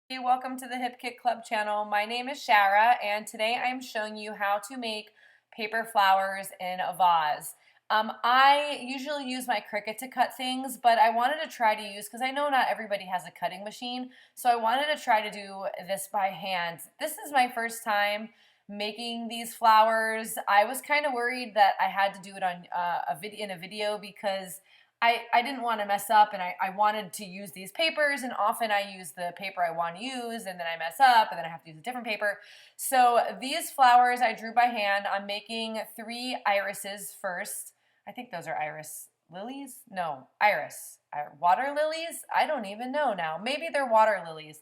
Hey, welcome to the Hip Kit Club channel. My name is Shara, and today I'm showing you how to make paper flowers in a vase. I usually use my Cricut to cut things, but I wanted to try to use, because I know not everybody has a cutting machine, so I wanted to try to do this by hand. This is my first time making these flowers. I was kind of worried that I had to do it on in a video because I didn't want to mess up, and I wanted to use these papers, and often I use the paper I want to use and then I mess up and then I have to use a different paper. So these flowers I drew by hand. I'm making 3 irises first. I think those are iris lilies. No, iris. Water lilies? I don't even know now. Maybe they're water lilies.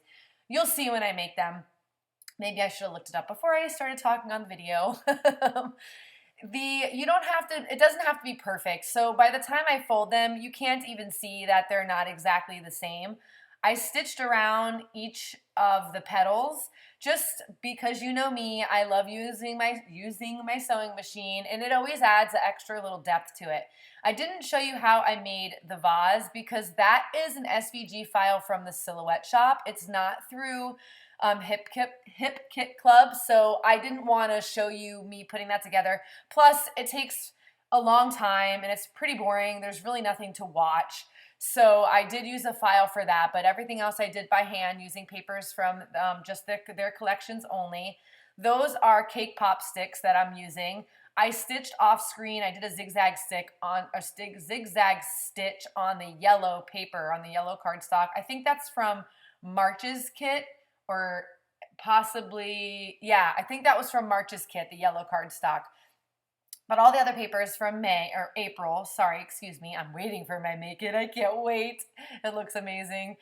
You'll see when I make them. Maybe I should have looked it up before I started talking on the video. You don't have to, it doesn't have to be perfect. So by the time I fold them, you can't even see that they're not exactly the same. I stitched around each of the petals just because you know me, I love using my sewing machine, and it always adds an extra little depth to it. I didn't show you how I made the vase because that is an SVG file from the Silhouette shop. It's not through Hip Kit Club, so I didn't want to show you me putting that together. Plus, it takes a long time and it's pretty boring. There's really nothing to watch. So I did use a file for that, but everything else I did by hand using papers from just their collections only. Those are cake pop sticks that I'm using. I stitched off screen. I did a zigzag zigzag stitch on the yellow paper, on the yellow cardstock. I think that's from March's kit, or possibly, yeah, I think that was from March's kit, the yellow cardstock. But all the other papers from May or April, sorry, excuse me, I'm waiting for my make it. I can't wait. It looks amazing.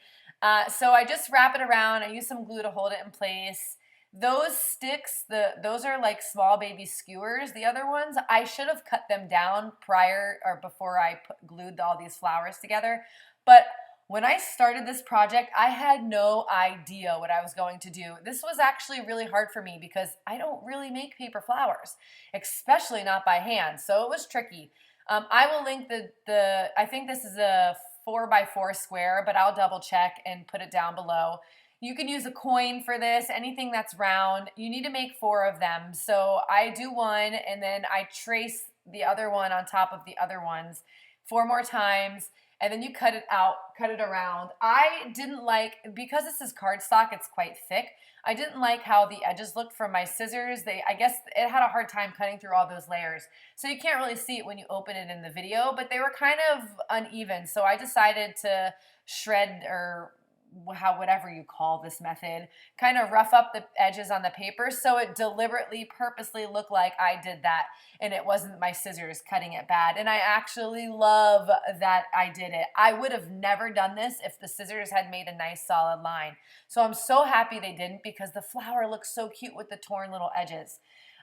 So I just wrap it around. I use some glue to hold it in place. Those sticks, those are like small baby skewers. The other ones, I should have cut them down prior or before I glued all these flowers together. But when I started this project, I had no idea what I was going to do. This was actually really hard for me because I don't really make paper flowers, especially not by hand. So it was tricky. I will link I think this is a 4x4 square, but I'll double check and put it down below. You can use a coin for this, anything that's round. You need to make 4 of them. So I do one and then I trace the other one on top of the other ones 4 more times, and then you cut it out, cut it around. I didn't like, because this is cardstock, it's quite thick. I didn't like how the edges looked from my scissors. I guess it had a hard time cutting through all those layers. So you can't really see it when you open it in the video, but they were kind of uneven. So I decided to shred, or whatever you call this method, kind of rough up the edges on the paper so it deliberately, purposely looked like I did that and it wasn't my scissors cutting it bad. And I actually love that I did it. I would have never done this if the scissors had made a nice solid line. So I'm so happy they didn't, because the flower looks so cute with the torn little edges.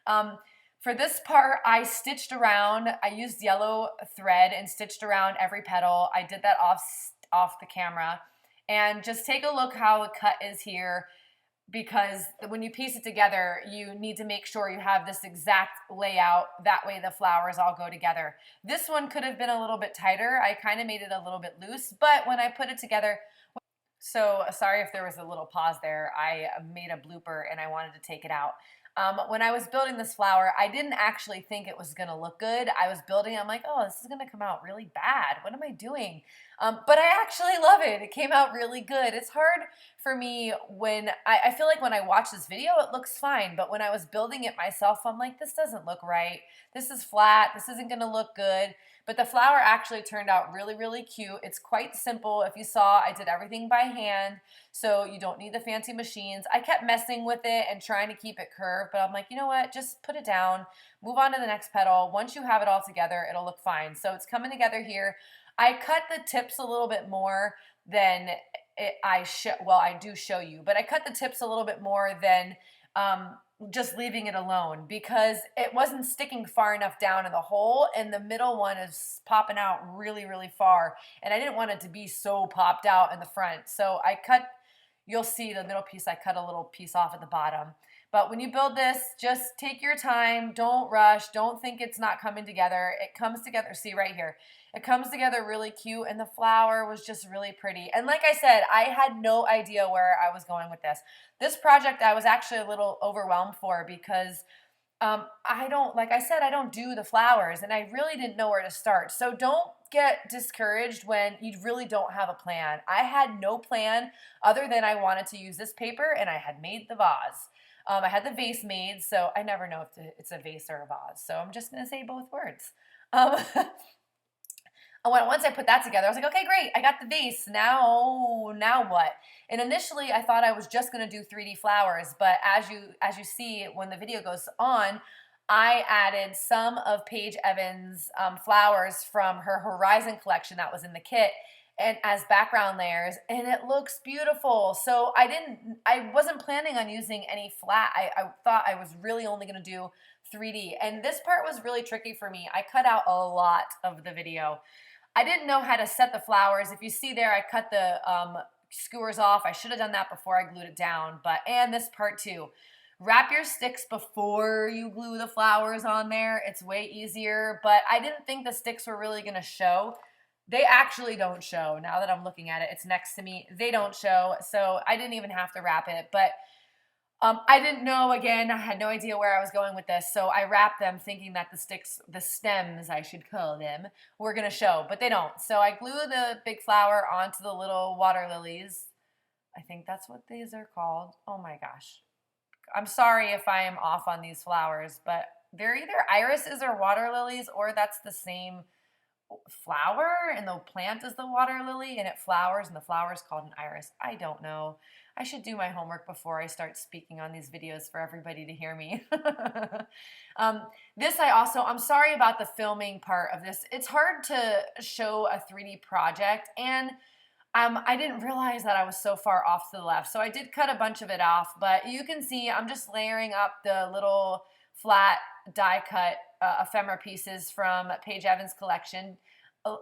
For this part, I stitched around. I used yellow thread and stitched around every petal. I did that off the camera. And just take a look how the cut is here, because when you piece it together, you need to make sure you have this exact layout. That way the flowers all go together. This one could have been a little bit tighter. I kind of made it a little bit loose, but when I put it together, so sorry if there was a little pause there. I made a blooper and I wanted to take it out. When I was building this flower, I didn't actually think it was going to look good. I was building it, I'm like, oh, this is going to come out really bad. What am I doing? But I actually love it. It came out really good. It's hard for me when, I feel like when I watch this video, it looks fine. But when I was building it myself, I'm like, this doesn't look right. This is flat. This isn't going to look good. But the flower actually turned out really, really cute. It's quite simple. If you saw, I did everything by hand, so you don't need the fancy machines. I kept messing with it and trying to keep it curved, but I'm like, you know what? Just put it down, move on to the next petal. Once you have it all together, it'll look fine. So it's coming together here. I cut the tips a little bit more than I do show you, but I cut the tips a little bit more than just leaving it alone, because it wasn't sticking far enough down in the hole, and the middle one is popping out really, really far, and I didn't want it to be so popped out in the front. So I cut, you'll see the middle piece, I cut a little piece off at the bottom. But when you build this, just take your time, don't rush, don't think it's not coming together. It comes together, see right here. It comes together really cute, and the flower was just really pretty. And like I said, I had no idea where I was going with this. This project I was actually a little overwhelmed for because I don't, like I said, I don't do the flowers, and I really didn't know where to start. So don't get discouraged when you really don't have a plan. I had no plan other than I wanted to use this paper, and I had made the vase. I had the vase made, so I never know if it's a vase or a vase. So I'm just going to say both words. Once I put that together, I was like, okay, great, I got the vase. Now what? And initially, I thought I was just going to do 3D flowers, but as you see when the video goes on, I added some of Paige Evans' flowers from her Horizon collection that was in the kit, and as background layers, and it looks beautiful. So I wasn't planning on using any flat. I thought I was really only going to do 3D, and this part was really tricky for me. I cut out a lot of the video. I didn't know how to set the flowers. If you see there, I cut the skewers off. I should have done that before I glued it down, and this part too. Wrap your sticks before you glue the flowers on there. It's way easier, but I didn't think the sticks were really gonna show. They actually don't show. Now that I'm looking at it, it's next to me. They don't show, so I didn't even have to wrap it, but I didn't know, again, I had no idea where I was going with this, so I wrapped them thinking that the stems, I should call them, were gonna show, but they don't. So I glue the big flower onto the little water lilies. I think that's what these are called. Oh my gosh. I'm sorry if I am off on these flowers, but they're either irises or water lilies, or that's the same flower, and the plant is the water lily, and it flowers, and the flower is called an iris. I don't know. I should do my homework before I start speaking on these videos for everybody to hear me. I'm sorry about the filming part of this. It's hard to show a 3D project, and I didn't realize that I was so far off to the left. So I did cut a bunch of it off, but you can see I'm just layering up the little flat die cut ephemera pieces from Paige Evans' collection.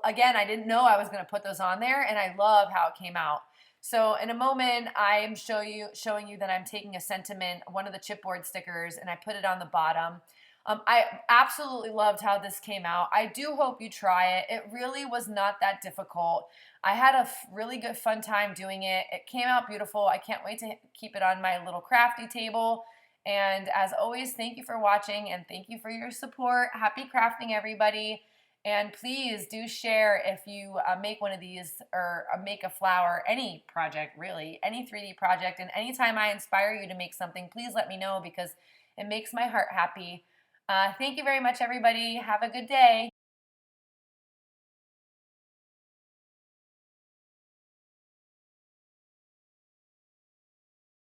Again, I didn't know I was going to put those on there, and I love how it came out. So in a moment, I'm showing you that I'm taking a sentiment, one of the chipboard stickers, and I put it on the bottom. I absolutely loved how this came out. I do hope you try it. It really was not that difficult. I had a really good fun time doing it. It came out beautiful. I can't wait to keep it on my little crafty table. And as always, thank you for watching, and thank you for your support. Happy crafting, everybody. And please do share if you make one of these, or make a flower, any project really, any 3D project. And anytime I inspire you to make something, please let me know, because it makes my heart happy. Thank you very much, everybody. Have a good day.